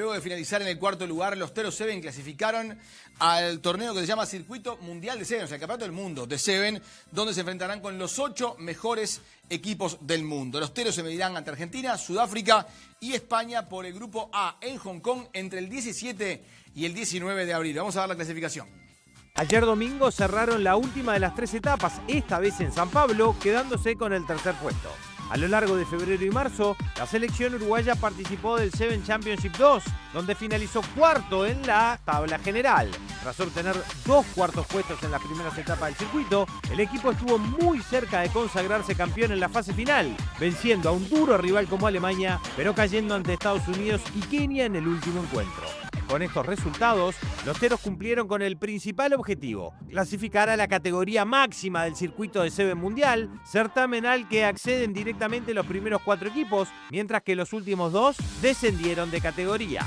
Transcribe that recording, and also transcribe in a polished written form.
Luego de finalizar en el cuarto lugar, los Teros Seven clasificaron al torneo que se llama Circuito Mundial de Seven, o sea, el Campeonato del Mundo de Seven, donde se enfrentarán con los 8 mejores equipos del mundo. Los Teros se medirán ante Argentina, Sudáfrica y España por el Grupo A en Hong Kong entre el 17 y el 19 de abril. Vamos a dar la clasificación. Ayer domingo cerraron la última de las 3 etapas, esta vez en San Pablo, quedándose con el tercer puesto. A lo largo de febrero y marzo, la selección uruguaya participó del Seven Championship 2, donde finalizó cuarto en la tabla general. Tras obtener 2 cuartos puestos en las primeras etapas del circuito, el equipo estuvo muy cerca de consagrarse campeón en la fase final, venciendo a un duro rival como Alemania, pero cayendo ante Estados Unidos y Kenia en el último encuentro. Con estos resultados, los Teros cumplieron con el principal objetivo, clasificar a la categoría máxima del circuito de Seven Mundial, certamen al que acceden directamente los primeros 4 equipos, mientras que los últimos 2 descendieron de categoría.